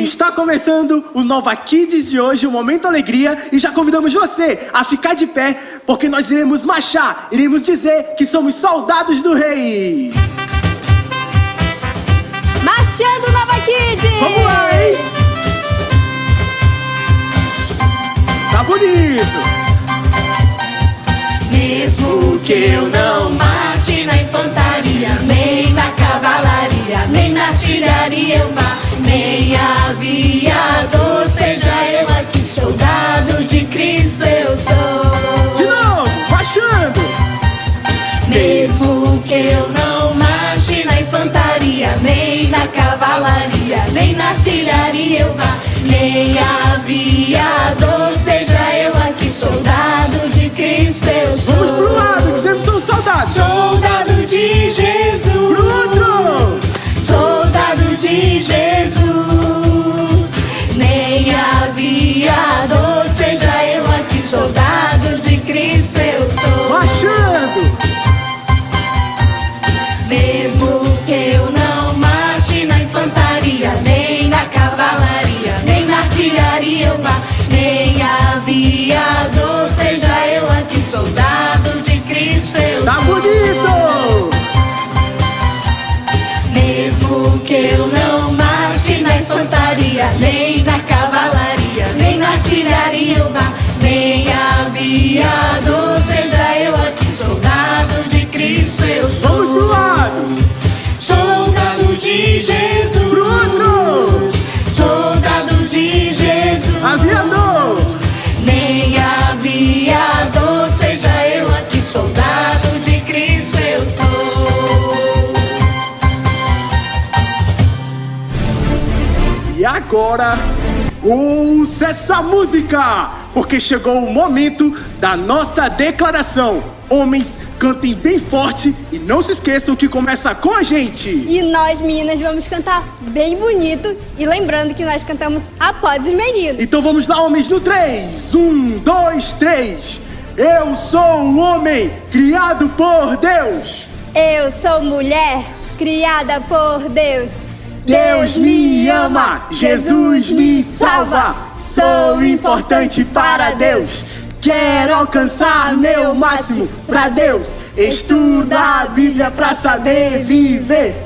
Está começando o Nova Kids de hoje, o Momento Alegria, e já convidamos você a ficar de pé, porque nós iremos marchar, iremos dizer que somos soldados do rei. Marchando, Nova Kids! Vamos lá, hein? Tá bonito! Mesmo que eu não marche na infantaria, nem na cavalaria, nem na artilharia eu vá, nem aviador, seja eu aqui, soldado de Cristo eu sou. De novo, marchando! Mesmo que eu não marche na infantaria, nem na cavalaria, nem na artilharia eu vá, nem aviador, seja eu aqui, soldado de Cristo eu sou. Vamos pro lado, que sempre são soldados! Soldado de Jesus! Pro outro! Soldado de Jesus! Nem aviador, seja eu aqui, soldado de Cristo eu sou. Marchando! Mesmo que eu não marche na infantaria, nem na cavalaria, nem na artilharia eu vá, nem aviador, seja eu aqui, soldado de Cristo eu Tá sou. bonito! Mesmo que eu não marche na infantaria, nem na cavalaria, nem na artilharia eu vá, nem aviador, seja eu aqui, soldado de Cristo eu sou. Vamos pro lado! Soldado de Jesus! Pro outro! Soldado de Jesus! Aviador! Nem aviador, seja eu aqui, soldado de Cristo eu sou. E agora, ouça essa música, porque chegou o momento da nossa declaração. Homens, cantem bem forte e não se esqueçam que começa com a gente. E nós, meninas, vamos cantar bem bonito. E lembrando que nós cantamos após os meninos. Então vamos lá, homens, no 3. 1, 2, 3. Eu sou um homem criado por Deus. Eu sou mulher criada por Deus. Deus me ama, Jesus me salva. Sou importante para Deus. Quero alcançar meu máximo pra Deus. Estuda a Bíblia pra saber viver.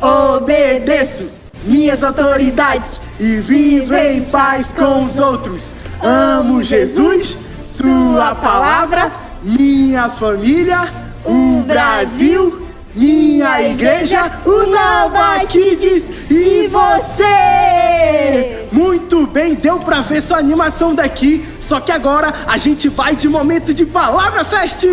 Obedeço minhas autoridades e vivo em paz com os outros. Amo Jesus, sua palavra, minha família, o Brasil, minha igreja, o Nova Kids e você! Muito bem, deu pra ver sua animação daqui, só que agora a gente vai de momento de Palavra Fest!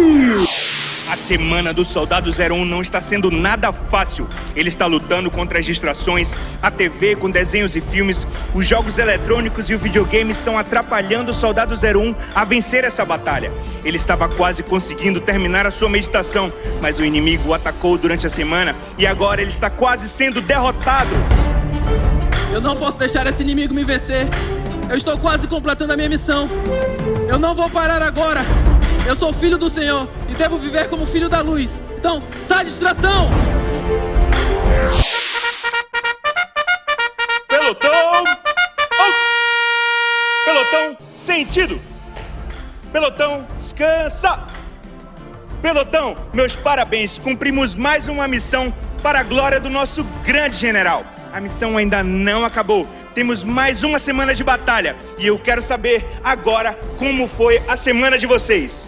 A semana do Soldado 01 não está sendo nada fácil. Ele está lutando contra as distrações, a TV com desenhos e filmes, os jogos eletrônicos e o videogame estão atrapalhando o Soldado 01 a vencer essa batalha. Ele estava quase conseguindo terminar a sua meditação, mas o inimigo o atacou durante a semana e agora ele está quase sendo derrotado. Eu não posso deixar esse inimigo me vencer. Eu estou quase completando a minha missão. Eu não vou parar agora. Eu sou filho do Senhor e devo viver como filho da luz. Então, sai de distração! Pelotão! Oh! Pelotão, sentido! Pelotão, descansa! Pelotão, meus parabéns! Cumprimos mais uma missão para a glória do nosso grande general. A missão ainda não acabou. Temos mais uma semana de batalha e eu quero saber agora como foi a semana de vocês.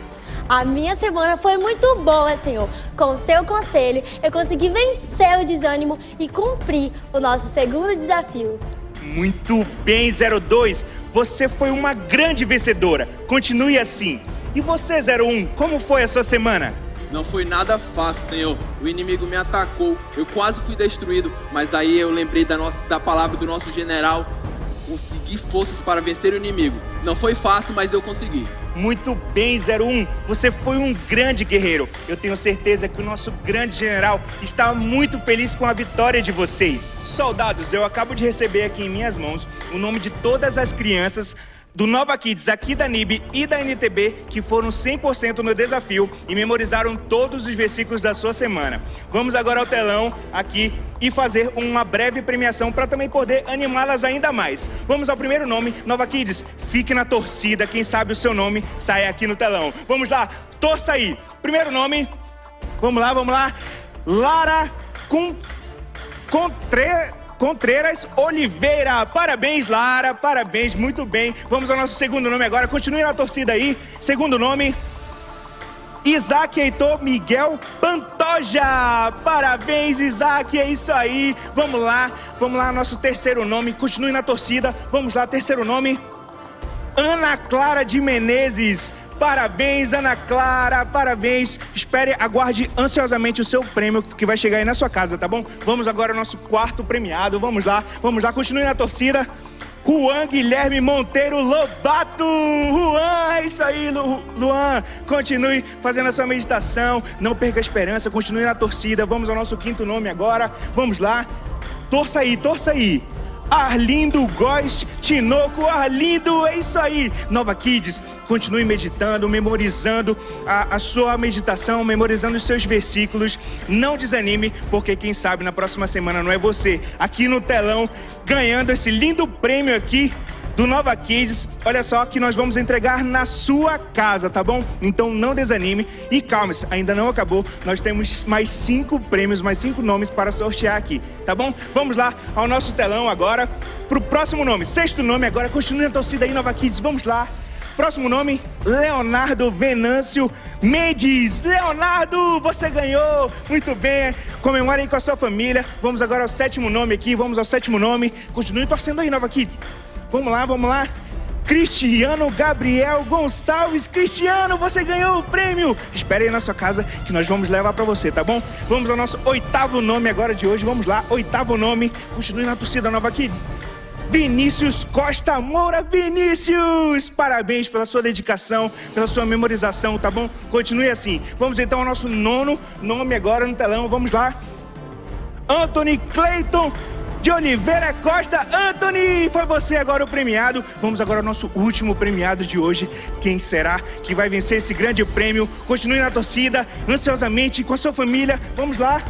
A minha semana foi muito boa, Senhor. Com o seu conselho, eu consegui vencer o desânimo e cumprir o nosso segundo desafio. Muito bem, 02. Você foi uma grande vencedora. Continue assim. E você, 01, como foi a sua semana? Não foi nada fácil, Senhor. O inimigo me atacou. Eu quase fui destruído. Mas aí eu lembrei da palavra do nosso general. consegui forças para vencer o inimigo. Não foi fácil, mas eu consegui. Muito bem, 01. Você foi um grande guerreiro. Eu tenho certeza que o nosso grande general está muito feliz com a vitória de vocês. Soldados, eu acabo de receber aqui em minhas mãos o nome de todas as crianças do Nova Kids aqui da NIB e da NTB que foram 100% no desafio e memorizaram todos os versículos da sua semana. Vamos agora ao telão aqui e fazer uma breve premiação para também poder animá-las ainda mais. Vamos ao primeiro nome. Nova Kids, fique na torcida, quem sabe o seu nome sai aqui no telão. Vamos lá, torça aí. Primeiro nome, vamos lá. Lara Contreiras Oliveira. Parabéns, Lara, parabéns, muito bem. Vamos ao nosso segundo nome agora, continue na torcida aí. Segundo nome, Isaac Heitor Miguel Pantoja. Parabéns, Isaac, é isso aí. Vamos lá, nosso terceiro nome, continue na torcida. Vamos lá, terceiro nome, Ana Clara de Menezes. Parabéns, Ana Clara, parabéns. Espere, aguarde ansiosamente o seu prêmio que vai chegar aí na sua casa, tá bom? Vamos agora ao nosso quarto premiado, vamos lá, continue na torcida. Juan Guilherme Monteiro Lobato. Juan, é isso aí, Luan. Continue fazendo a sua meditação, não perca a esperança, continue na torcida. Vamos ao nosso quinto nome agora, vamos lá. Torça aí. Arlindo Góes Tinoco. Arlindo, é isso aí. Nova Kids, continue meditando, memorizando a sua meditação, memorizando os seus versículos. Não desanime, porque quem sabe na próxima semana não é você aqui no telão ganhando esse lindo prêmio aqui do Nova Kids. Olha só que nós vamos entregar na sua casa, tá bom? Então não desanime e calma-se, ainda não acabou. Nós temos mais 5 prêmios, mais 5 nomes para sortear aqui, tá bom? Vamos lá ao nosso telão agora pro próximo nome, sexto nome agora. Continue na torcida aí, Nova Kids, vamos lá. Próximo nome, Leonardo Venâncio Mendes. Leonardo, você ganhou! Muito bem, comemorem com a sua família. Vamos agora ao sétimo nome aqui, Continue torcendo aí, Nova Kids. Vamos lá. Cristiano Gabriel Gonçalves. Cristiano, você ganhou o prêmio. Espere aí na sua casa que nós vamos levar pra você, tá bom? Vamos ao nosso oitavo nome agora de hoje. Vamos lá, oitavo nome. Continue na torcida, Nova Kids. Vinícius Costa Moura. Vinícius, parabéns pela sua dedicação, pela sua memorização, tá bom? Continue assim. Vamos então ao nosso nono nome agora no telão. Vamos lá. Anthony Clayton de Oliveira Costa. Anthony, foi você agora o premiado. Vamos agora ao nosso último premiado de hoje. Quem será que vai vencer esse grande prêmio? Continue na torcida, ansiosamente, com a sua família. Vamos lá.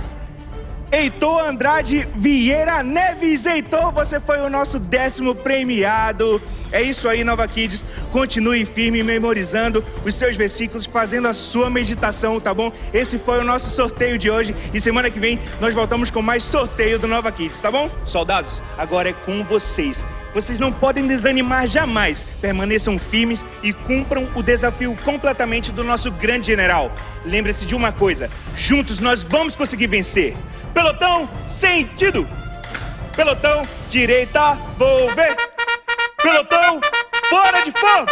Heitor Andrade Vieira Neves. Heitor, você foi o nosso 10º premiado. É isso aí, Nova Kids. Continue firme, memorizando os seus versículos, fazendo a sua meditação, tá bom? Esse foi o nosso sorteio de hoje. E semana que vem nós voltamos com mais sorteio do Nova Kids, tá bom? Soldados, agora é com vocês. Vocês não podem desanimar jamais. Permaneçam firmes e cumpram o desafio completamente do nosso grande general. Lembre-se de uma coisa: juntos nós vamos conseguir vencer. Pelotão, sentido! Pelotão, direita, vou ver! Pelotão, fora de forma!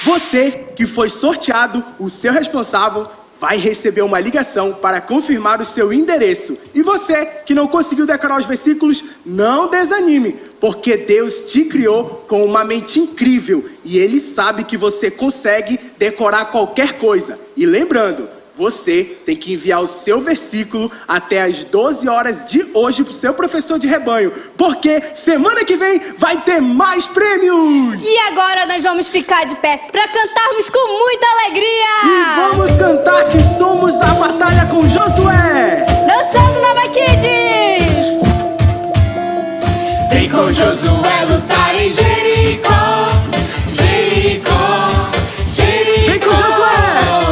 Você que foi sorteado, o seu responsável vai receber uma ligação para confirmar o seu endereço. E você que não conseguiu decorar os versículos, não desanime, porque Deus te criou com uma mente incrível e Ele sabe que você consegue decorar qualquer coisa. E lembrando, você tem que enviar o seu versículo até as 12 horas de hoje para o seu professor de rebanho, porque semana que vem vai ter mais prêmios! E agora nós vamos ficar de pé para cantarmos com muita alegria! E vamos cantar que somos a batalha com Josué! Dançando, Nova Kids! Vem com Josué lutar em Jericó, Jericó, Jericó. Vem com Josué!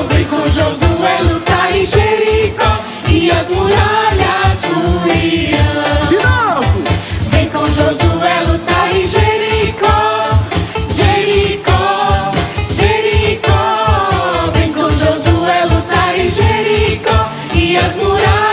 Vem com Josué lutar em Jericó e as muralhas ruirão. De novo! Vem com Josué lutar em Jericó, Jericó, Jericó. Vem com Josué lutar em Jericó e as muralhas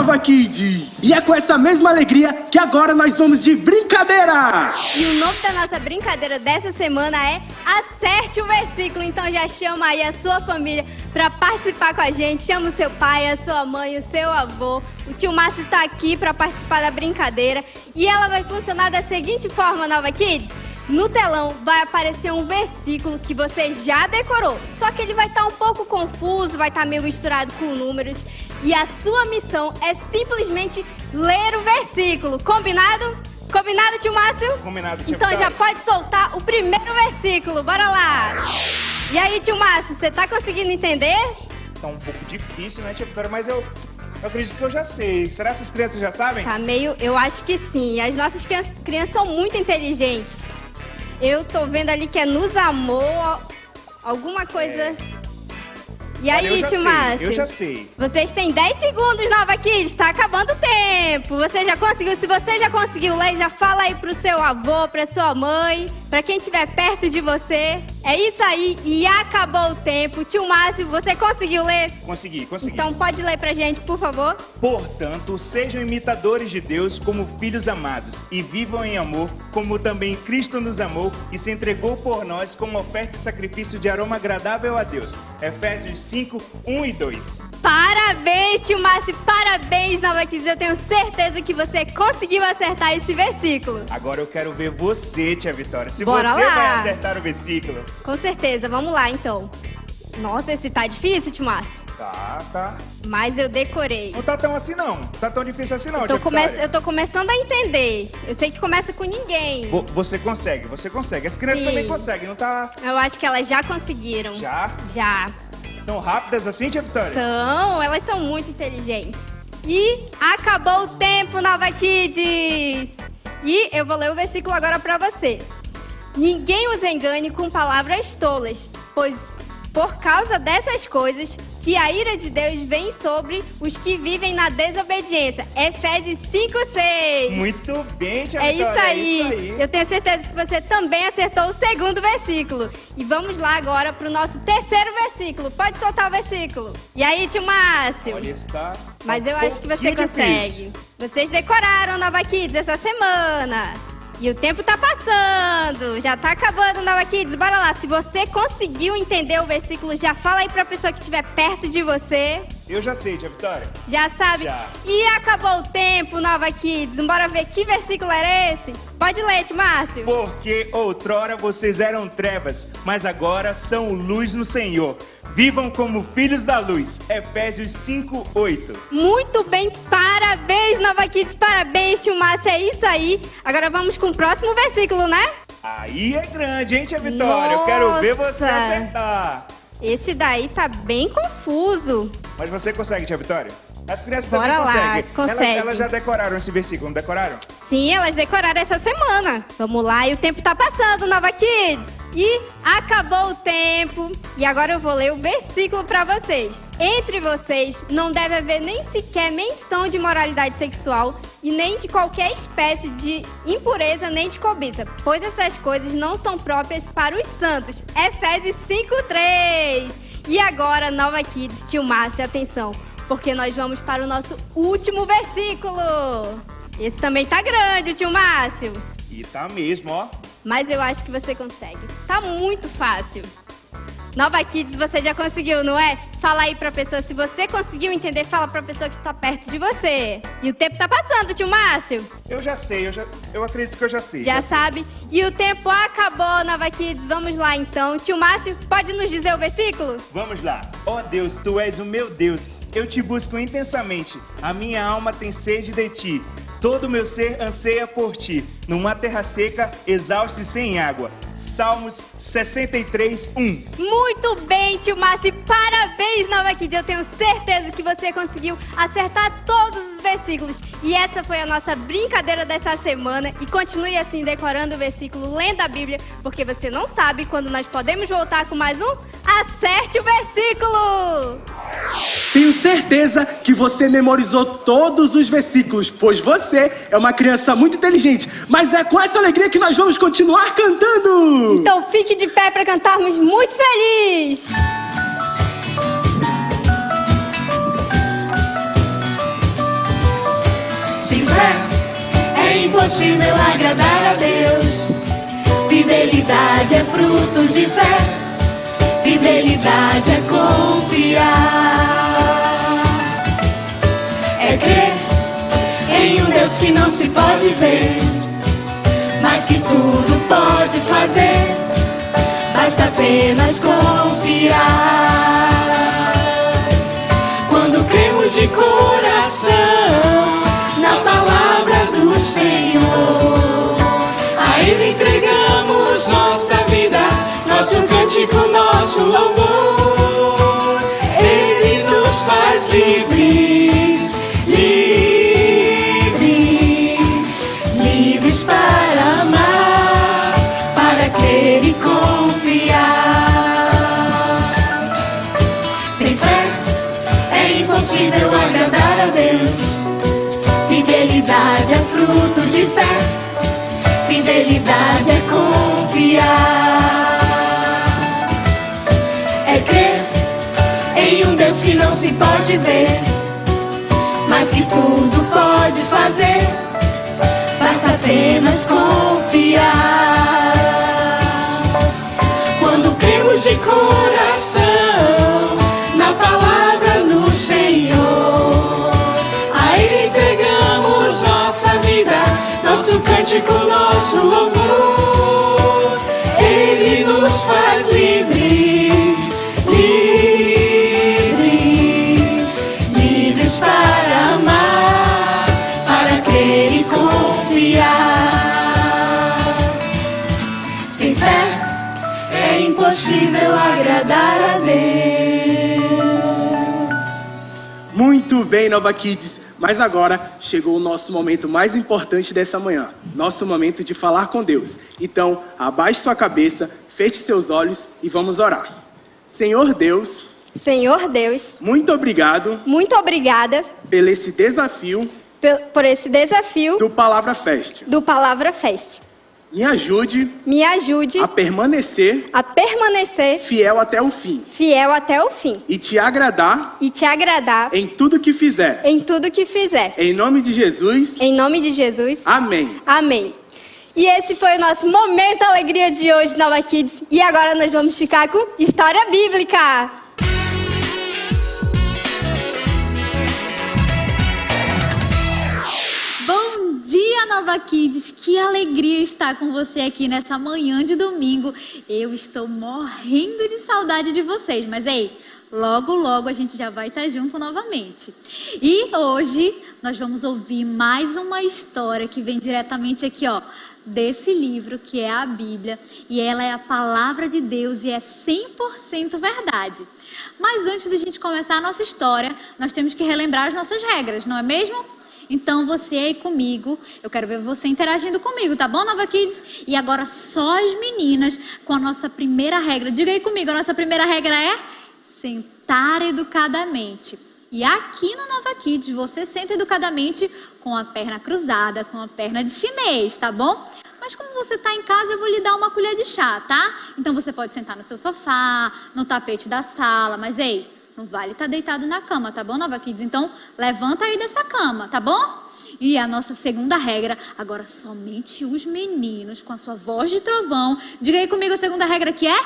Nova Kids! E é com essa mesma alegria que agora nós vamos de brincadeira! E o nome da nossa brincadeira dessa semana é Acerte o Versículo. Então já chama aí a sua família para participar com a gente. Chama o seu pai, a sua mãe, o seu avô. O tio Márcio está aqui para participar da brincadeira. E ela vai funcionar da seguinte forma, Nova Kids. No telão vai aparecer um versículo que você já decorou, só que ele vai estar um pouco confuso, vai estar meio misturado com números. E a sua missão é simplesmente ler o versículo. Combinado? Combinado, tio Márcio? Combinado, tio Então já Vitória. pode soltar o primeiro versículo, bora lá! E aí, tio Márcio, você tá conseguindo entender? Tá um pouco difícil, né, tia Vitória? Mas eu acredito que eu já sei. Será que essas crianças já sabem? Tá meio, eu acho que sim. As nossas crianças são muito inteligentes. Eu tô vendo ali que é nos amor, alguma coisa. E Olha, aí, tio Márcio? eu já sei. Vocês têm 10 segundos, Nova Kids, tá acabando o tempo. Você já conseguiu? Se você já conseguiu ler, já fala aí pro seu avô, pra sua mãe, pra quem estiver perto de você. É isso aí, e acabou o tempo. Tio Márcio, você conseguiu ler? Consegui. Então pode ler pra gente, por favor. Portanto, sejam imitadores de Deus como filhos amados e vivam em amor, como também Cristo nos amou e se entregou por nós como oferta e sacrifício de aroma agradável a Deus. Efésios 5, 1 e 2. Parabéns, tio Márcio, parabéns, Nova Kids. Eu tenho certeza que você conseguiu acertar esse versículo. Agora eu quero ver você, tia Vitória. Se Bora você lá. vai acertar o versículo. Com certeza, vamos lá então. Nossa, esse tá difícil, tio Márcio. Tá. Mas eu decorei. Não tá tão assim não. Não tá tão difícil assim não, tia Vitória. Eu tô começando a entender. Eu sei que começa com ninguém. Você consegue. As crianças Sim. também conseguem, não tá? Eu acho que elas já conseguiram. Já? Já. São rápidas assim, tia Vitória? Elas são muito inteligentes. E acabou o tempo, Nova Kids! E eu vou ler o versículo agora pra você. Ninguém os engane com palavras tolas, pois por causa dessas coisas que a ira de Deus vem sobre os que vivem na desobediência. Efésios 5:6. Muito bem, tia É Vitória. isso aí. É isso aí. Eu tenho certeza que você também acertou o segundo versículo. E vamos lá agora pro nosso terceiro versículo. Pode soltar o versículo. E aí, tio Márcio? Olha, está. Mas eu acho que você consegue. Vocês decoraram Nova Kids essa semana. E o tempo tá passando. Já tá acabando, Nova Kids. Bora lá. Se você conseguiu entender o versículo, já fala aí pra pessoa que estiver perto de você. Eu já sei, tia Vitória. Já sabe? Já. E acabou o tempo, Nova Kids. Bora ver que versículo era esse? Pode ler, tio Márcio. Porque outrora vocês eram trevas, mas agora são luz no Senhor. Vivam como filhos da luz. Efésios 5:8. Muito bem, parabéns, Nova Kids, parabéns, tio Márcio, é isso aí. Agora vamos com o próximo versículo, né? Aí é grande, hein, tia Vitória? Eu quero ver você Nossa. acertar. Esse daí tá bem confuso. Mas você consegue, tia Vitória? As crianças Bora também lá, conseguem. consegue. Elas já decoraram esse versículo, não decoraram? Sim, elas decoraram essa semana. Vamos lá, e o tempo tá passando, Nova Kids. E acabou o tempo. E agora eu vou ler o versículo pra vocês. Entre vocês não deve haver nem sequer menção de moralidade sexual e nem de qualquer espécie de impureza nem de cobiça, pois essas coisas não são próprias para os santos. Efésios 5:3. E agora, Nova Kids, tio Márcio, atenção, porque nós vamos para o nosso último versículo. Esse também tá grande, tio Márcio. E tá mesmo, ó. Mas eu acho que você consegue. Tá muito fácil. Nova Kids, você já conseguiu, não é? Fala aí pra pessoa. Se você conseguiu entender, fala pra pessoa que tá perto de você. E o tempo tá passando, tio Márcio. Eu já sei, eu acredito que eu já sei. Já sei. sabe? E o tempo acabou, Nova Kids. Vamos lá, então. Tio Márcio, pode nos dizer o versículo? Vamos lá. Ó Deus, tu és o meu Deus. Eu te busco intensamente. A minha alma tem sede de ti. Todo o meu ser anseia por ti, numa terra seca, exausta e sem água. Salmos 63:1. Muito bem, tio Márcio. Parabéns, Nova Kids. Eu tenho certeza que você conseguiu acertar todos os versículos. E essa foi a nossa brincadeira dessa semana. E continue assim, decorando o versículo, lendo a Bíblia, porque você não sabe quando nós podemos voltar com mais um Acerte o Versículo! Tenho certeza que você memorizou todos os versículos, pois você é uma criança muito inteligente. Mas é com essa alegria que nós vamos continuar cantando! Então fique de pé para cantarmos muito feliz! impossível agradar a Deus. Fidelidade é fruto de fé, fidelidade é confiar, é crer em um Deus que não se pode ver, mas que tudo pode fazer, basta apenas confiar. Quando cremos de coração na palavra do Senhor, a Ele entregamos nossa vida, nosso cântico, nosso louvor. Ele nos faz livres, livres, livres para amar, para crer e confiar. Sem fé é impossível agradar a Deus. Fidelidade é fruto de fé, fidelidade é confiar, é crer em um Deus que não se pode ver, mas que tudo pode fazer, basta apenas confiar. Quando cremos de coração na palavra do Senhor, a Ele entregamos nossa vida, nosso cântico, nosso louvor. Ele nos faz livres, livres, livres para amar, para crer e confiar. Sem fé é impossível agradar a Deus. Muito bem, Nova Kids. Mas agora chegou o nosso momento mais importante dessa manhã. Nosso momento de falar com Deus. Então, abaixe sua cabeça, feche seus olhos e vamos orar. Senhor Deus, Senhor Deus, muito obrigado muito obrigada por esse desafio por esse desafio do Palavra Fest. do Palavra Fest. Me ajude Me ajude a permanecer a permanecer fiel até o fim fiel até o fim e te agradar e te agradar em tudo que fizer. em tudo que fizer. Em nome de Jesus, Em nome de Jesus. amém. Amém. E esse foi o nosso Momento Alegria de hoje, Nova Kids. E agora nós vamos ficar com História Bíblica. Bom dia, Nova Kids! Que alegria estar com você aqui nessa manhã de domingo. Eu estou morrendo de saudade de vocês, mas ei, logo, logo a gente já vai estar junto novamente. E hoje nós vamos ouvir mais uma história que vem diretamente aqui, ó, desse livro que é a Bíblia. E ela é a palavra de Deus e é 100% verdade. Mas antes de a gente começar a nossa história, nós temos que relembrar as nossas regras, não é mesmo? Então você aí comigo, eu quero ver você interagindo comigo, tá bom, Nova Kids? E agora só as meninas com a nossa primeira regra. Diga aí comigo, a nossa primeira regra é sentar educadamente. E aqui no Nova Kids, você senta educadamente com a perna cruzada, com a perna de chinês, tá bom? Mas como você tá em casa, eu vou lhe dar uma colher de chá, tá? Então você pode sentar no seu sofá, no tapete da sala, mas ei, não vale estar deitado na cama, tá bom, Nova Kids? Então, levanta aí dessa cama, tá bom? E a nossa segunda regra, agora somente os meninos com a sua voz de trovão. Diga aí comigo a segunda regra que é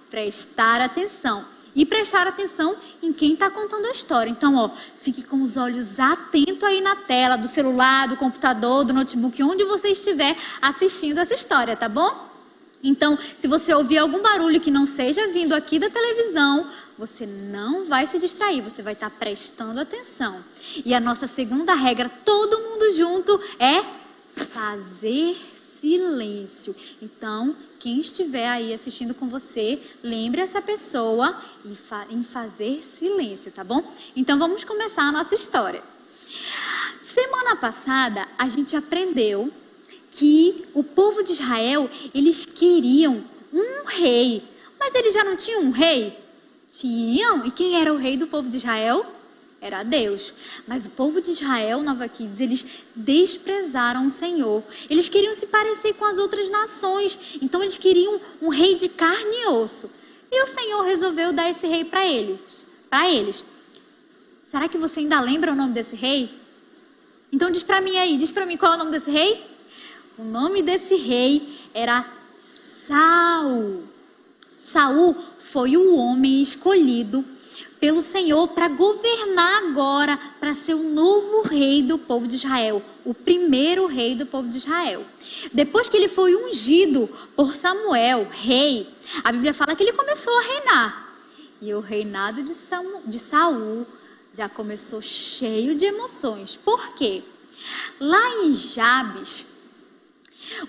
prestar atenção. E prestar atenção em quem está contando a história. Então, ó, fique com os olhos atentos aí na tela do celular, do computador, do notebook, onde você estiver assistindo essa história, tá bom? Então, se você ouvir algum barulho que não seja vindo aqui da televisão, você não vai se distrair, você vai estar prestando atenção. E a nossa segunda regra, todo mundo junto, é fazer silêncio. Então, quem estiver aí assistindo com você, lembre essa pessoa em fazer silêncio, tá bom? Então, vamos começar a nossa história. Semana passada, a gente aprendeu que o povo de Israel, eles queriam um rei. Mas eles já não tinham um rei? Tinham. E quem era o rei do povo de Israel? Era Deus. Mas o povo de Israel, Nova Kids, eles desprezaram o Senhor. Eles queriam se parecer com as outras nações. Então eles queriam um rei de carne e osso. E o Senhor resolveu dar esse rei para eles. Será que você ainda lembra o nome desse rei? Então diz para mim aí, diz para mim qual é o nome desse rei? O nome desse rei era Saul. Saul foi o homem escolhido pelo Senhor para governar agora, para ser o novo rei do povo de Israel, o primeiro rei do povo de Israel. Depois que ele foi ungido por Samuel, rei, a Bíblia fala que ele começou a reinar. E o reinado de Saul já começou cheio de emoções. Por quê? Lá em Jabes,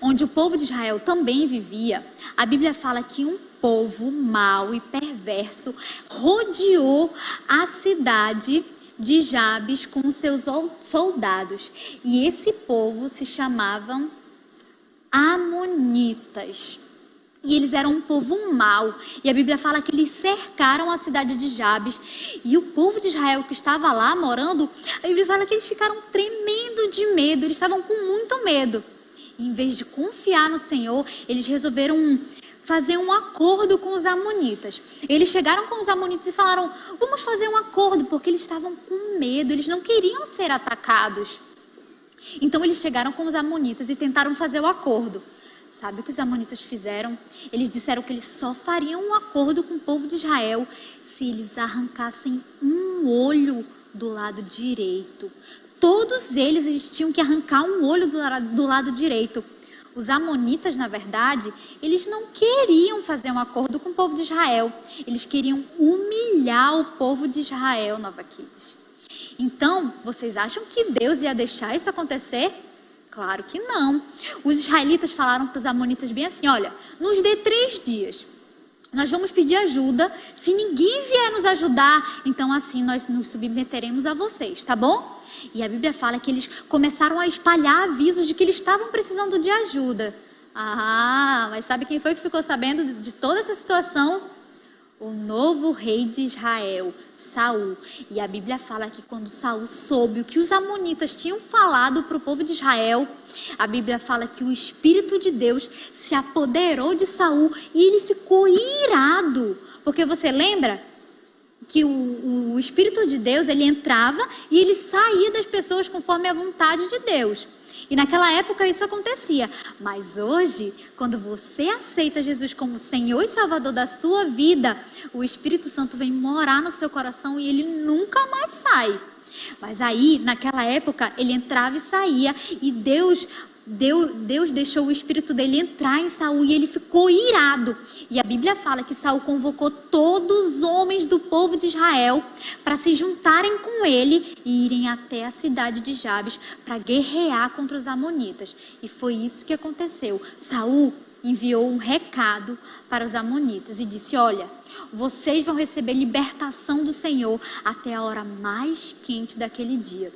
onde o povo de Israel também vivia, a Bíblia fala que um povo mau e perverso rodeou a cidade de Jabes com seus soldados. E esse povo se chamavam Amonitas. E eles eram um povo mau. E a Bíblia fala que eles cercaram a cidade de Jabes. E o povo de Israel que estava lá morando, a Bíblia fala que eles ficaram tremendo de medo. Eles estavam com muito medo. E em vez de confiar no Senhor, eles resolveram fazer um acordo com os amonitas. Eles chegaram com os amonitas e falaram: vamos fazer um acordo, porque eles estavam com medo, eles não queriam ser atacados. Então eles chegaram com os amonitas e tentaram fazer o acordo. Sabe o que os amonitas fizeram? Eles disseram que eles só fariam um acordo com o povo de Israel se eles arrancassem um olho do lado direito. Todos eles tinham que arrancar um olho do lado direito. Os amonitas, na verdade, eles não queriam fazer um acordo com o povo de Israel. Eles queriam humilhar o povo de Israel, Nova Kids. Então, vocês acham que Deus ia deixar isso acontecer? Claro que não. Os israelitas falaram para os amonitas bem assim: olha, nos dê 3 dias. Nós vamos pedir ajuda. Se ninguém vier nos ajudar, então assim nós nos submeteremos a vocês, tá bom? E a Bíblia fala que eles começaram a espalhar avisos de que eles estavam precisando de ajuda. Ah, mas sabe quem foi que ficou sabendo de toda essa situação? O novo rei de Israel, Saul. E a Bíblia fala que quando Saul soube o que os amonitas tinham falado para o povo de Israel, a Bíblia fala que o Espírito de Deus se apoderou de Saul e ele ficou irado. Porque você lembra que o Espírito de Deus, ele entrava e ele saía das pessoas conforme a vontade de Deus. E naquela época isso acontecia. Mas hoje, quando você aceita Jesus como Senhor e Salvador da sua vida, o Espírito Santo vem morar no seu coração e ele nunca mais sai. Mas aí, naquela época, ele entrava e saía e Deus deixou o espírito dele entrar em Saul e ele ficou irado. E a Bíblia fala que Saul convocou todos os homens do povo de Israel para se juntarem com ele e irem até a cidade de Jabes para guerrear contra os amonitas. E foi isso que aconteceu. Saul enviou um recado para os amonitas e disse: olha, vocês vão receber libertação do Senhor até a hora mais quente daquele dia.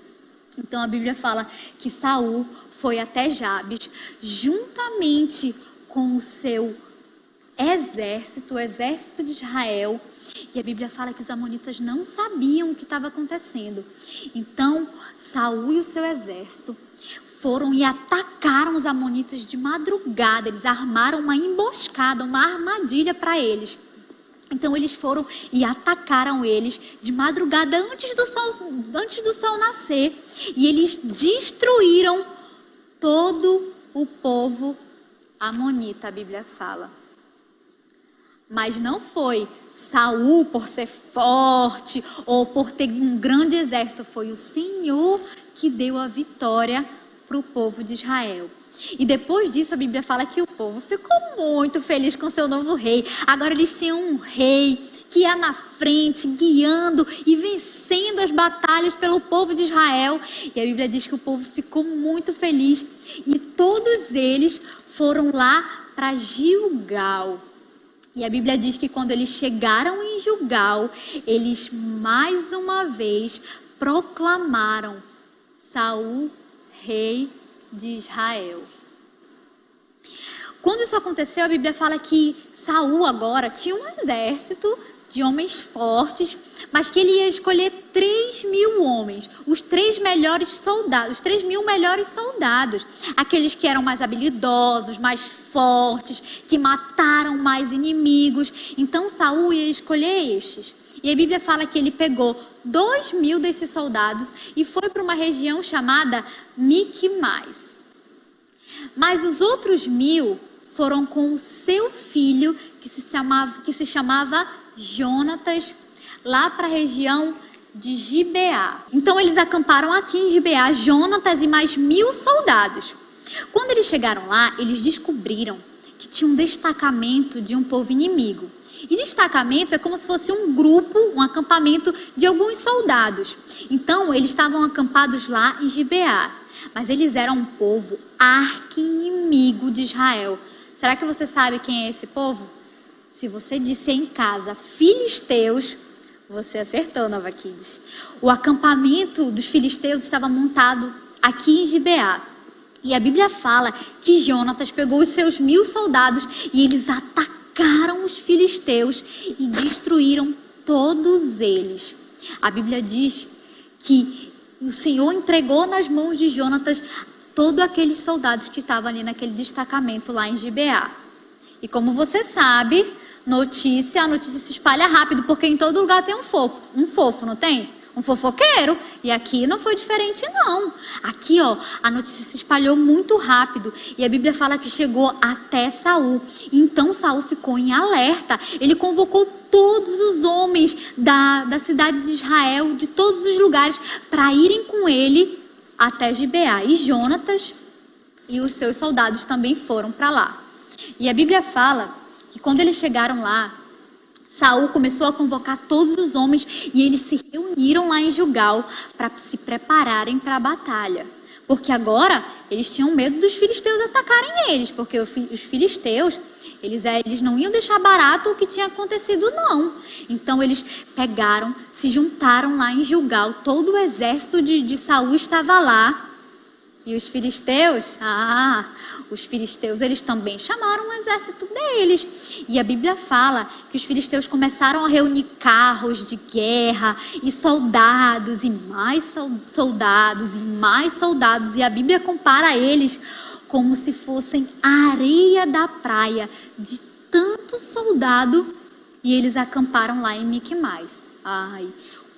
Então a Bíblia fala que Saul foi até Jabes juntamente com o seu exército, o exército de Israel. E a Bíblia fala que os amonitas não sabiam o que estava acontecendo. Então Saul e o seu exército foram e atacaram os amonitas de madrugada. Eles armaram uma emboscada, uma armadilha para eles. Então eles foram e atacaram eles de madrugada antes do sol nascer. E eles destruíram todo o povo amonita, a Bíblia fala. Mas não foi Saul por ser forte ou por ter um grande exército. Foi o Senhor que deu a vitória para o povo de Israel. E depois disso a Bíblia fala que o povo ficou muito feliz com seu novo rei. Agora eles tinham um rei que ia na frente, guiando e vencendo as batalhas pelo povo de Israel. E a Bíblia diz que o povo ficou muito feliz. E todos eles foram lá para Gilgal. E a Bíblia diz que quando eles chegaram em Gilgal, eles mais uma vez proclamaram Saul, rei de Israel. Quando isso aconteceu, a Bíblia fala que Saul agora tinha um exército de homens fortes, mas que ele ia escolher 3.000 homens, os 3 melhores soldados, os 3.000 melhores soldados, aqueles que eram mais habilidosos, mais fortes, que mataram mais inimigos. Então Saul ia escolher estes. E a Bíblia fala que ele pegou 2.000 desses soldados e foi para uma região chamada Miquimais. Mas os outros 1000 foram com o seu filho, que se chamava Jonatas, lá para a região de Gibeá. Então eles acamparam aqui em Gibeá, Jonatas e mais 1000 soldados. Quando eles chegaram lá, eles descobriram que tinha um destacamento de um povo inimigo. E destacamento é como se fosse um grupo, um acampamento de alguns soldados. Então eles estavam acampados lá em Gibeá. Mas eles eram um povo arqui-inimigo de Israel. Será que você sabe quem é esse povo? Se você disse em casa, filisteus, você acertou, Nova Kids. O acampamento dos filisteus estava montado aqui em Gibeá. E a Bíblia fala que Jonatas pegou os seus 1000 soldados e eles atacaram os filisteus e destruíram todos eles. A Bíblia diz que o Senhor entregou nas mãos de Jonatas todos aqueles soldados que estavam ali naquele destacamento lá em Gibeá. E como você sabe, a notícia se espalha rápido, porque em todo lugar tem um fofo, não tem? Um fofoqueiro. E aqui não foi diferente, não. Aqui, a notícia se espalhou muito rápido. E a Bíblia fala que chegou até Saul. Então Saul ficou em alerta. Ele convocou todos os homens da cidade de Israel, de todos os lugares, para irem com ele até Gibeá. E Jonatas e os seus soldados também foram para lá. E a Bíblia fala que quando eles chegaram lá, Saul começou a convocar todos os homens e eles se reuniram lá em Gilgal para se prepararem para a batalha. Porque agora eles tinham medo dos filisteus atacarem eles, porque os filisteus, eles não iam deixar barato o que tinha acontecido, não. Então eles pegaram, se juntaram lá em Gilgal, todo o exército de Saul estava lá. E os filisteus, eles também chamaram o exército deles. E a Bíblia fala que os filisteus começaram a reunir carros de guerra e soldados e mais soldados e mais soldados. E a Bíblia compara eles como se fossem a areia da praia, de tanto soldado. E eles acamparam lá em Miquimais.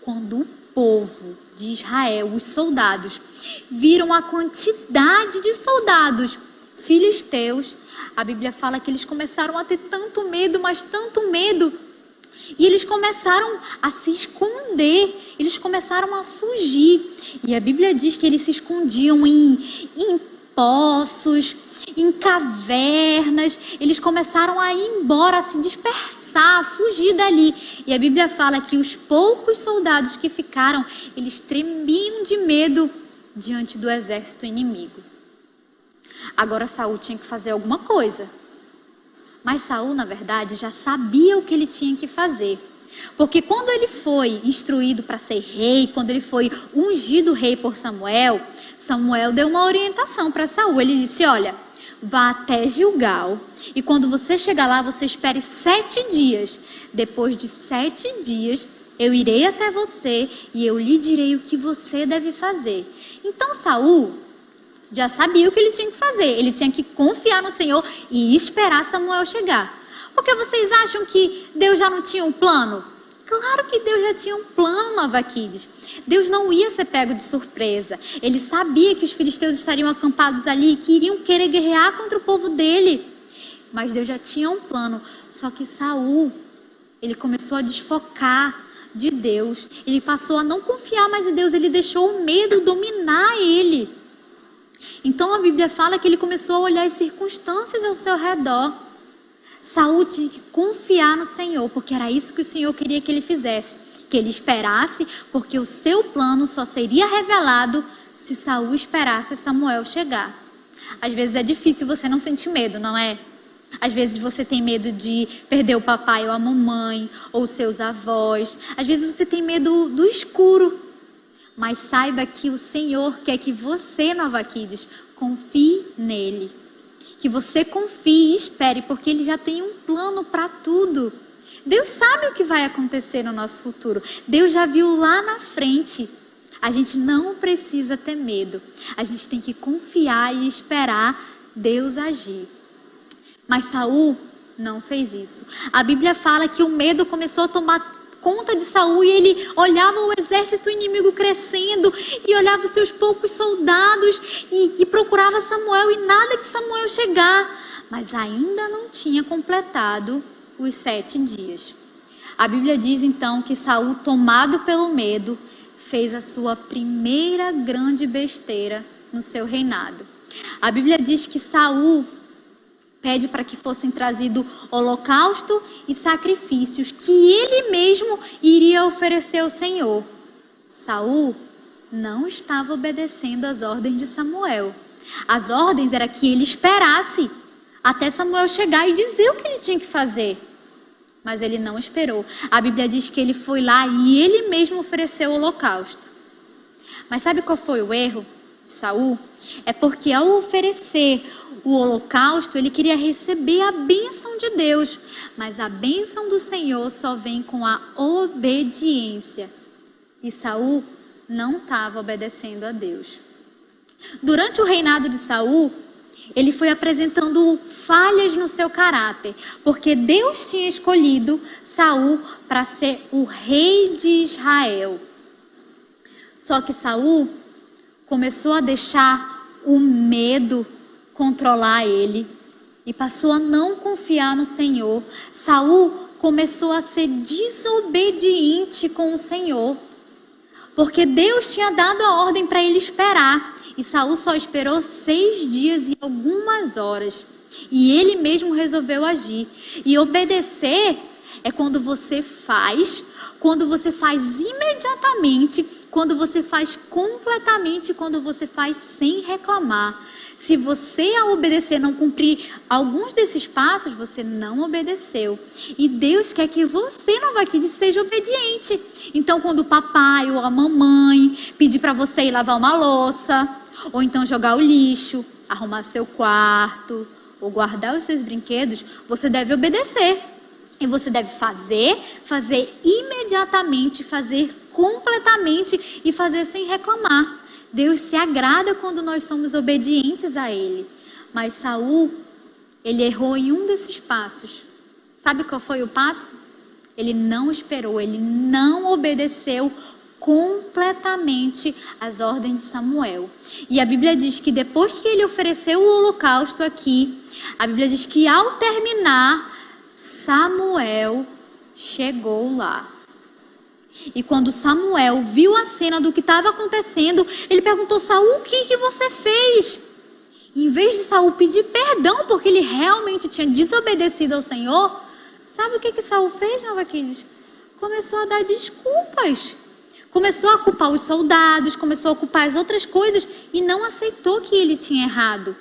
Quando o povo de Israel, os soldados, viram a quantidade de soldados filisteus, a Bíblia fala que eles começaram a ter tanto medo, mas tanto medo, e eles começaram a se esconder, eles começaram a fugir. E a Bíblia diz que eles se escondiam em poços, em cavernas, eles começaram a ir embora, a se dispersar, a fugir dali. E a Bíblia fala que os poucos soldados que ficaram, eles tremiam de medo diante do exército inimigo. Agora Saul tinha que fazer alguma coisa. Mas Saul, na verdade, já sabia o que ele tinha que fazer. Porque quando ele foi instruído para ser rei, quando ele foi ungido rei por Samuel, Samuel deu uma orientação para Saul. Ele disse, olha, vá até Gilgal e quando você chegar lá, você espere 7 dias. Depois de 7 dias, eu irei até você e eu lhe direi o que você deve fazer. Então Saul já sabia o que ele tinha que fazer. Ele tinha que confiar no Senhor e esperar Samuel chegar. Porque vocês acham que Deus já não tinha um plano? Claro que Deus já tinha um plano, Nova Kids. Deus não ia ser pego de surpresa. Ele sabia que os filisteus estariam acampados ali e que iriam querer guerrear contra o povo dele. Mas Deus já tinha um plano. Só que Saul, ele começou a desfocar de Deus. Ele passou a não confiar mais em Deus. Ele deixou o medo dominar ele. Então a Bíblia fala que ele começou a olhar as circunstâncias ao seu redor. Saul tinha que confiar no Senhor, porque era isso que o Senhor queria que ele fizesse. Que ele esperasse, porque o seu plano só seria revelado se Saul esperasse Samuel chegar. Às vezes é difícil você não sentir medo, não é? Às vezes você tem medo de perder o papai ou a mamãe, ou seus avós. Às vezes você tem medo do escuro. Mas saiba que o Senhor quer que você, Nova Kids, confie nele. Que você confie e espere, porque ele já tem um plano para tudo. Deus sabe o que vai acontecer no nosso futuro. Deus já viu lá na frente. A gente não precisa ter medo. A gente tem que confiar e esperar Deus agir. Mas Saul não fez isso. A Bíblia fala que o medo começou a tomar conta de Saul e ele olhava o exército inimigo crescendo e olhava os seus poucos soldados e procurava Samuel e nada de Samuel chegar. Mas ainda não tinha completado os 7 dias. A Bíblia diz então que Saul, tomado pelo medo, fez a sua primeira grande besteira no seu reinado. A Bíblia diz que Saul pede para que fossem trazidos holocausto e sacrifícios que ele mesmo iria oferecer ao Senhor. Saul não estava obedecendo às ordens de Samuel. As ordens era que ele esperasse até Samuel chegar e dizer o que ele tinha que fazer. Mas ele não esperou. A Bíblia diz que ele foi lá e ele mesmo ofereceu o holocausto. Mas sabe qual foi o erro de Saul? É porque ao oferecer o holocausto, ele queria receber a bênção de Deus. Mas a bênção do Senhor só vem com a obediência. E Saul não estava obedecendo a Deus. Durante o reinado de Saul, ele foi apresentando falhas no seu caráter, porque Deus tinha escolhido Saul para ser o rei de Israel. Só que Saul começou a deixar o medo controlar ele e passou a não confiar no Senhor. Saul começou a ser desobediente com o Senhor, porque Deus tinha dado a ordem para ele esperar. E Saul só esperou 6 dias e algumas horas. E ele mesmo resolveu agir. E obedecer é quando você faz imediatamente, quando você faz completamente, quando você faz sem reclamar. Se você, ao obedecer, não cumprir alguns desses passos, você não obedeceu. E Deus quer que você, Nova Kids, seja obediente. Então, quando o papai ou a mamãe pedir para você ir lavar uma louça, ou então jogar o lixo, arrumar seu quarto, ou guardar os seus brinquedos, você deve obedecer. E você deve fazer imediatamente, fazer completamente e fazer sem reclamar. Deus se agrada quando nós somos obedientes a Ele. Mas Saul, ele errou em um desses passos. Sabe qual foi o passo? Ele não esperou, ele não obedeceu completamente às ordens de Samuel. E a Bíblia diz que depois que ele ofereceu o holocausto aqui, a Bíblia diz que ao terminar, Samuel chegou lá. E quando Samuel viu a cena do que estava acontecendo, ele perguntou: Saul, o que você fez? Em vez de Saul pedir perdão porque ele realmente tinha desobedecido ao Senhor, sabe o que Saul fez, Nova Kids? Começou a dar desculpas. Começou a culpar os soldados, começou a culpar as outras coisas e não aceitou que ele tinha errado.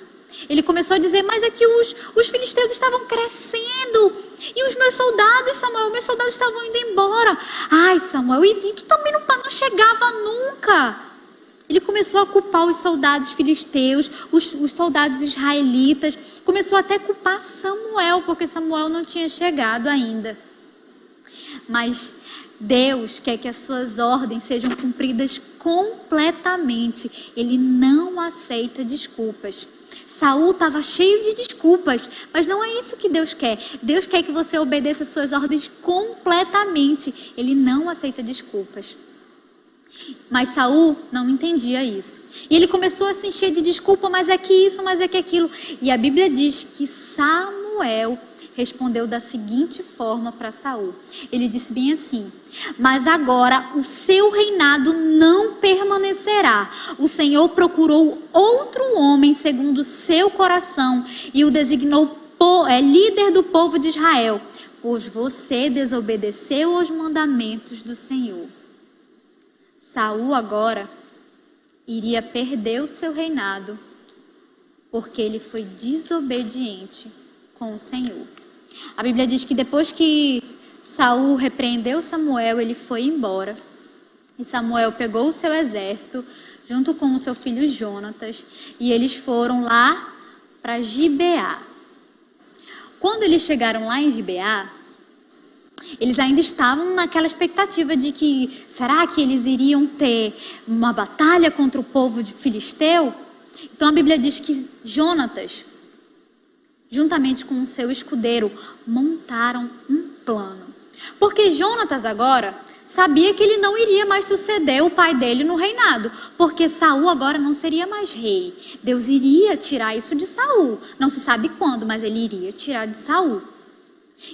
Ele começou a dizer: mas é que os filisteus estavam crescendo e os meus soldados, Samuel, meus soldados estavam indo embora. Ai, Samuel, e tu também não chegava nunca. Ele começou a culpar os soldados filisteus, os soldados israelitas. Começou até a culpar Samuel, porque Samuel não tinha chegado ainda. Mas Deus quer que as suas ordens sejam cumpridas completamente. Ele não aceita desculpas. Saul estava cheio de desculpas, mas não é isso que Deus quer. Deus quer que você obedeça as suas ordens completamente. Ele não aceita desculpas. Mas Saul não entendia isso. E ele começou a se encher de desculpa, mas é que isso, mas é que aquilo. E a Bíblia diz que Samuel respondeu da seguinte forma para Saul. Ele disse bem assim: mas agora o seu reinado não permanecerá. O Senhor procurou outro homem segundo o seu coração e o designou líder do povo de Israel, pois você desobedeceu aos mandamentos do Senhor. Saul agora iria perder o seu reinado porque ele foi desobediente com o Senhor. A Bíblia diz que depois que Saul repreendeu Samuel, ele foi embora. E Samuel pegou o seu exército, junto com o seu filho Jonatas, e eles foram lá para Gibeá. Quando eles chegaram lá em Gibeá, eles ainda estavam naquela expectativa de que, será que eles iriam ter uma batalha contra o povo de filisteu? Então a Bíblia diz que Jonatas, juntamente com o seu escudeiro, montaram um plano. Porque Jonatas agora sabia que ele não iria mais suceder o pai dele no reinado, porque Saul agora não seria mais rei. Deus iria tirar isso de Saul. Não se sabe quando, mas ele iria tirar de Saul.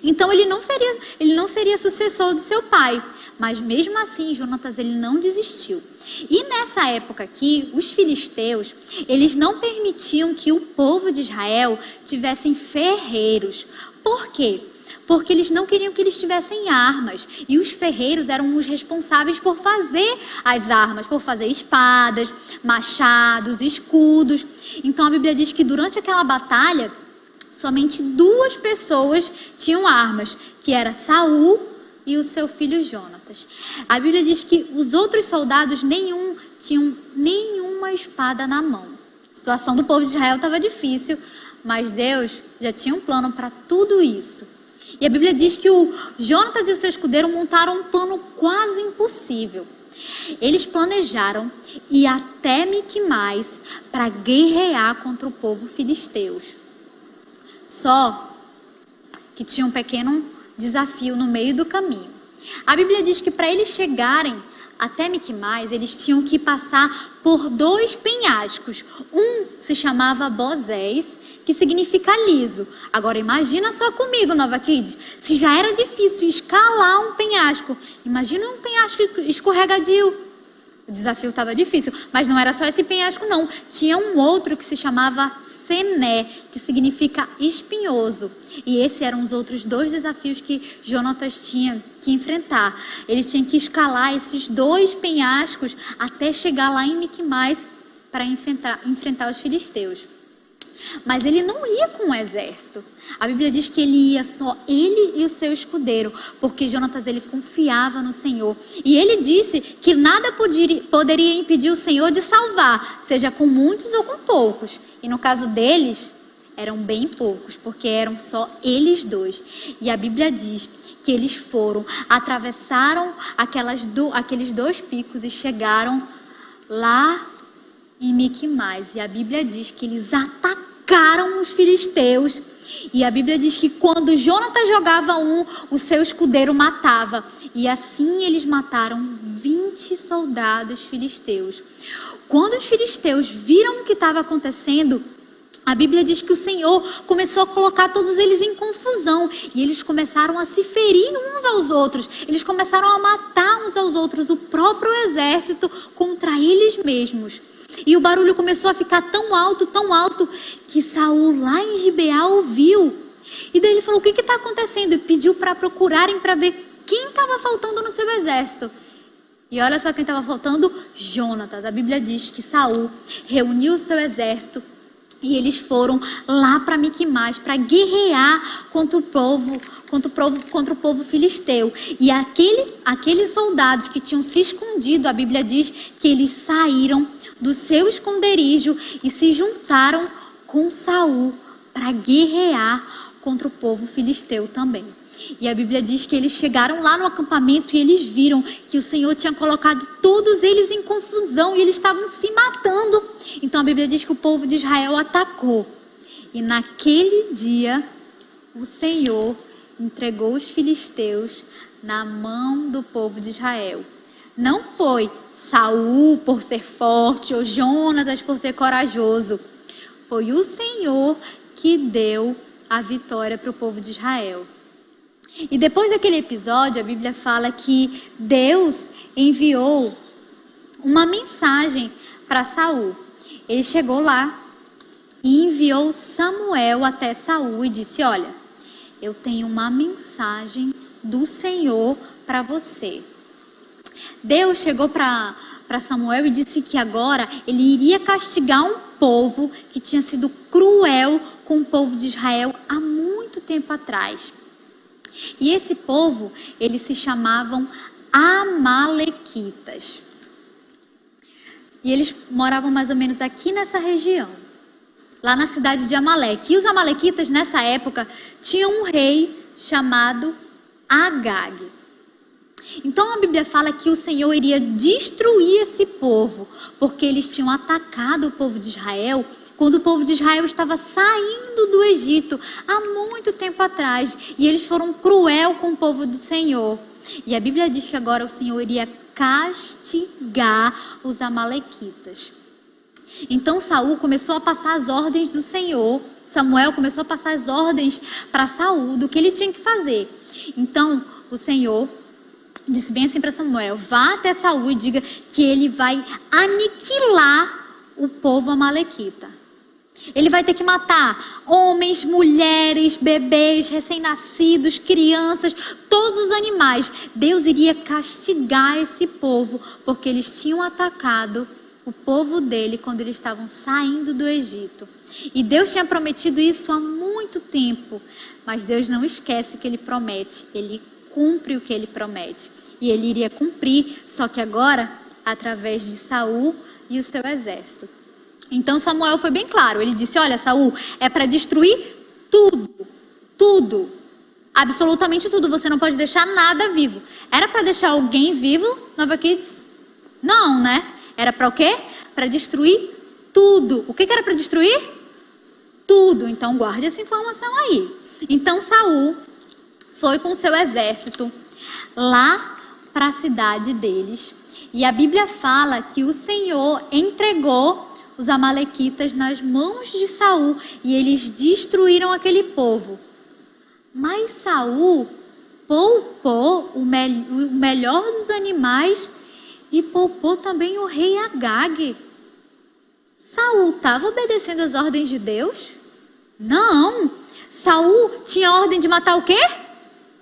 Então ele não seria sucessor do seu pai. Mas mesmo assim, Jonatas ele não desistiu. E nessa época aqui, os filisteus, eles não permitiam que o povo de Israel tivessem ferreiros. Por quê? Porque eles não queriam que eles tivessem armas. E os ferreiros eram os responsáveis por fazer as armas, por fazer espadas, machados, escudos. Então a Bíblia diz que durante aquela batalha, somente 2 pessoas tinham armas, que era Saul e o seu filho Jonatas. A Bíblia diz que os outros soldados tinham nenhuma espada na mão. A situação do povo de Israel estava difícil, mas Deus já tinha um plano para tudo isso. E a Bíblia diz que o Jonatas e o seu escudeiro montaram um plano quase impossível. Eles planejaram ir até Miquimais para guerrear contra o povo filisteus. Só que tinha um pequeno desafio no meio do caminho. A Bíblia diz que para eles chegarem até Miquimais, eles tinham que passar por 2 penhascos. Um se chamava Bozés, que significa liso. Agora imagina só comigo, Nova Kids, se já era difícil escalar um penhasco, imagina um penhasco escorregadio. O desafio estava difícil, mas não era só esse penhasco não, tinha um outro que se chamava Sené, que significa espinhoso. E esses eram os outros 2 desafios que Jonatas tinha que enfrentar. Eles tinham que escalar esses 2 penhascos até chegar lá em Miquimais para enfrentar os filisteus. Mas ele não ia com um exército. A Bíblia diz que ele ia só ele e o seu escudeiro, porque Jonatas ele confiava no Senhor. E ele disse que nada poderia impedir o Senhor de salvar, seja com muitos ou com poucos. E no caso deles, eram bem poucos, porque eram só eles 2. E a Bíblia diz que eles atravessaram aqueles 2 picos e chegaram lá em Miquimais. E a Bíblia diz que eles atacaram os filisteus. E a Bíblia diz que quando Jonatas jogava o seu escudeiro matava. E assim eles mataram 20 soldados filisteus. Quando os filisteus viram o que estava acontecendo, a Bíblia diz que o Senhor começou a colocar todos eles em confusão. E eles começaram a se ferir uns aos outros. Eles começaram a matar uns aos outros, o próprio exército contra eles mesmos. E o barulho começou a ficar tão alto, que Saul lá em Gibeá ouviu. E daí ele falou, o que está acontecendo? E pediu para procurarem para ver quem estava faltando no seu exército. E olha só quem estava faltando, Jonatas. A Bíblia diz que Saul reuniu o seu exército e eles foram lá para Miquimais para guerrear contra o povo filisteu. E aqueles soldados que tinham se escondido, a Bíblia diz que eles saíram do seu esconderijo e se juntaram com Saul para guerrear contra o povo filisteu também. E a Bíblia diz que eles chegaram lá no acampamento e eles viram que o Senhor tinha colocado todos eles em confusão e eles estavam se matando. Então a Bíblia diz que o povo de Israel atacou. E naquele dia o Senhor entregou os filisteus na mão do povo de Israel. Não foi Saul por ser forte ou Jonatas por ser corajoso. Foi o Senhor que deu a vitória para o povo de Israel. E depois daquele episódio, a Bíblia fala que Deus enviou uma mensagem para Saul. Ele chegou lá e enviou Samuel até Saul e disse, olha, eu tenho uma mensagem do Senhor para você. Deus chegou para Samuel e disse que agora ele iria castigar um povo que tinha sido cruel com o povo de Israel há muito tempo atrás. E esse povo, eles se chamavam Amalequitas. E eles moravam mais ou menos aqui nessa região, lá na cidade de Amaleque. E os Amalequitas, nessa época, tinham um rei chamado Agag. Então a Bíblia fala que o Senhor iria destruir esse povo, porque eles tinham atacado o povo de Israel quando o povo de Israel estava saindo do Egito, há muito tempo atrás, e eles foram cruel com o povo do Senhor. E a Bíblia diz que agora o Senhor iria castigar os amalequitas. Então Saul começou a passar as ordens do Senhor. Samuel começou a passar as ordens para Saul do que ele tinha que fazer. Então o Senhor disse bem assim para Samuel: vá até Saul e diga que ele vai aniquilar o povo amalequita. Ele vai ter que matar homens, mulheres, bebês, recém-nascidos, crianças, todos os animais. Deus iria castigar esse povo porque eles tinham atacado o povo dele quando eles estavam saindo do Egito. E Deus tinha prometido isso há muito tempo, mas Deus não esquece o que ele promete, ele cumpre o que ele promete. E ele iria cumprir, só que agora através de Saul e o seu exército. Então Samuel foi bem claro, ele disse: olha, Saul, é para destruir tudo, absolutamente tudo, você não pode deixar nada vivo. Era para deixar alguém vivo, Nova Kids? Não, né? Era para o quê? Para destruir tudo. O que era para destruir? Tudo. Então guarde essa informação aí. Então Saul foi com o seu exército lá para a cidade deles. E a Bíblia fala que o Senhor entregou os amalequitas nas mãos de Saul e eles destruíram aquele povo. Mas Saul poupou o melhor dos animais e poupou também o rei Agag. Saul estava obedecendo as ordens de Deus? Não. Saul tinha a ordem de matar o quê?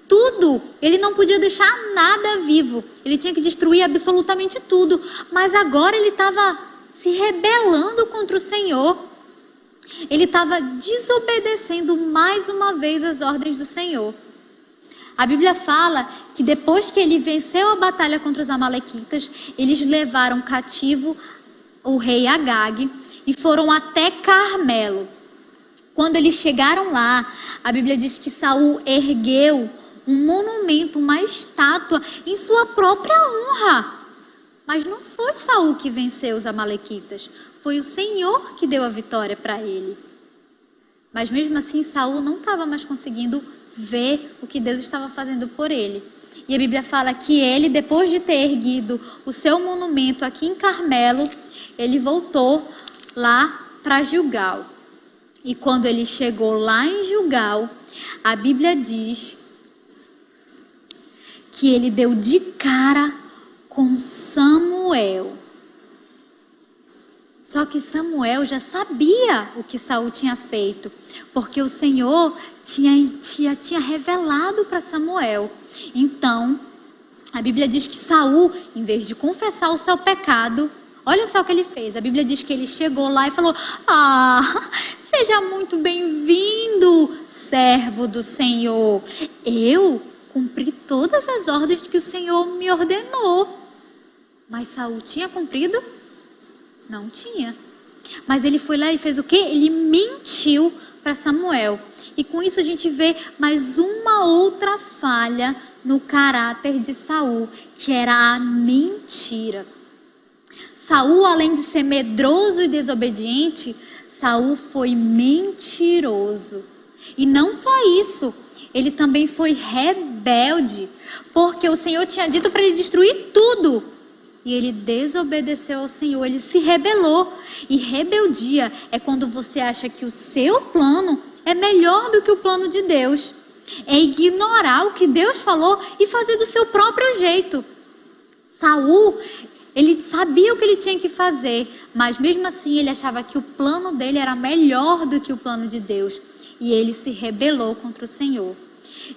Tudo. Ele não podia deixar nada vivo. Ele tinha que destruir absolutamente tudo. Mas agora ele estava se rebelando contra o Senhor. Ele estava desobedecendo mais uma vez as ordens do Senhor. A Bíblia fala que depois que ele venceu a batalha contra os amalequitas, eles levaram cativo o rei Agag e foram até Carmelo. Quando eles chegaram lá, a Bíblia diz que Saul ergueu um monumento, uma estátua em sua própria honra. Mas não foi Saul que venceu os amalequitas, foi o Senhor que deu a vitória para ele. Mas mesmo assim Saul não estava mais conseguindo ver o que Deus estava fazendo por ele. E a Bíblia fala que ele, depois de ter erguido o seu monumento aqui em Carmelo, ele voltou lá para Gilgal. E quando ele chegou lá em Gilgal, a Bíblia diz que ele deu de cara com Samuel. Só que Samuel já sabia o que Saul tinha feito, porque o Senhor tinha revelado para Samuel. Então, a Bíblia diz que Saul, em vez de confessar o seu pecado, olha só o que ele fez. A Bíblia diz que ele chegou lá e falou: seja muito bem-vindo, servo do Senhor. Eu cumpri todas as ordens que o Senhor me ordenou. Mas Saul tinha cumprido? Não tinha. Mas ele foi lá e fez o quê? Ele mentiu para Samuel. E com isso a gente vê mais uma outra falha no caráter de Saul, que era a mentira. Saul, além de ser medroso e desobediente, Saul foi mentiroso. E não só isso, ele também foi rebelde, porque o Senhor tinha dito para ele destruir tudo. E ele desobedeceu ao Senhor, ele se rebelou. E rebeldia é quando você acha que o seu plano é melhor do que o plano de Deus. É ignorar o que Deus falou e fazer do seu próprio jeito. Saul, ele sabia o que ele tinha que fazer, mas mesmo assim ele achava que o plano dele era melhor do que o plano de Deus. E ele se rebelou contra o Senhor.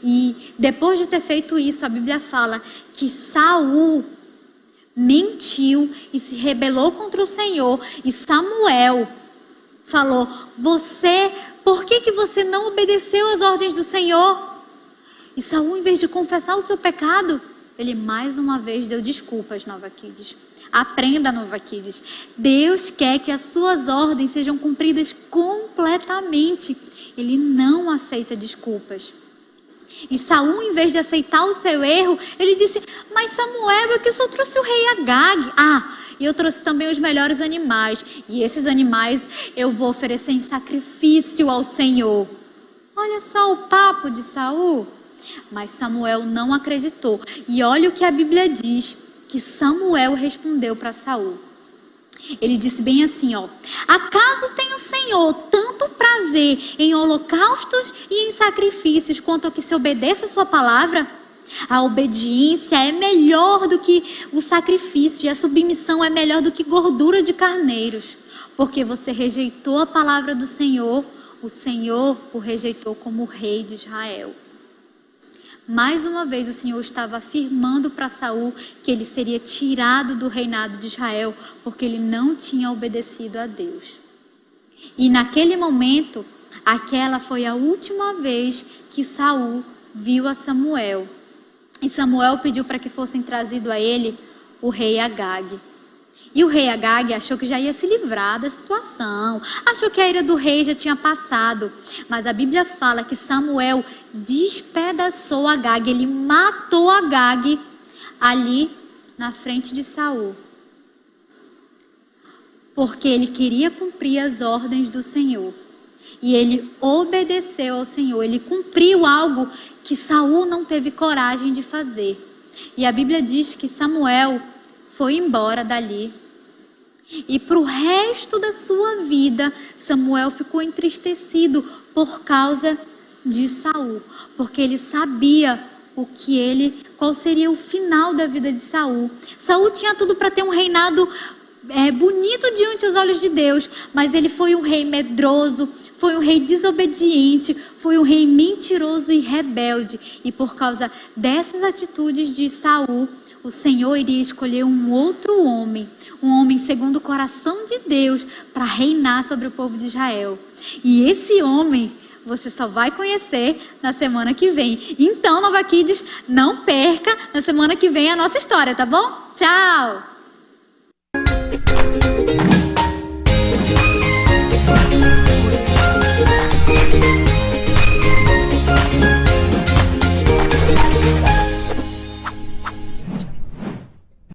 E depois de ter feito isso, a Bíblia fala que Saul mentiu e se rebelou contra o Senhor. E Samuel falou: por que você não obedeceu às ordens do Senhor? E Saul, em vez de confessar o seu pecado, ele mais uma vez deu desculpas, Nova Kids. Aprenda, Nova Kids. Deus quer que as suas ordens sejam cumpridas completamente. Ele não aceita desculpas. E Saul, em vez de aceitar o seu erro, ele disse: mas Samuel, eu que só trouxe o rei Agag. E eu trouxe também os melhores animais. E esses animais eu vou oferecer em sacrifício ao Senhor. Olha só o papo de Saul. Mas Samuel não acreditou. E olha o que a Bíblia diz, que Samuel respondeu para Saul. Ele disse bem assim, ó: acaso tem o Senhor tanto prazer em holocaustos e em sacrifícios quanto a que se obedeça a sua palavra? A obediência é melhor do que o sacrifício e a submissão é melhor do que gordura de carneiros. Porque você rejeitou a palavra do Senhor, o Senhor o rejeitou como rei de Israel. Mais uma vez o Senhor estava afirmando para Saul que ele seria tirado do reinado de Israel porque ele não tinha obedecido a Deus. E naquele momento, aquela foi a última vez que Saul viu a Samuel. E Samuel pediu para que fossem trazido a ele o rei Agag. E o rei Agag achou que já ia se livrar da situação. Achou que a ira do rei já tinha passado. Mas a Bíblia fala que Samuel despedaçou Agag. Ele matou Agag ali na frente de Saul. Porque ele queria cumprir as ordens do Senhor. E ele obedeceu ao Senhor. Ele cumpriu algo que Saul não teve coragem de fazer. E a Bíblia diz que Samuel foi embora dali. E para o resto da sua vida, Samuel ficou entristecido por causa de Saul. Porque ele sabia qual seria o final da vida de Saul. Saul tinha tudo para ter um reinado bonito diante dos olhos de Deus. Mas ele foi um rei medroso, foi um rei desobediente, foi um rei mentiroso e rebelde. E por causa dessas atitudes de Saul, o Senhor iria escolher um outro homem, um homem segundo o coração de Deus, para reinar sobre o povo de Israel. E esse homem você só vai conhecer na semana que vem. Então, Nova Kids, não perca na semana que vem a nossa história, tá bom? Tchau!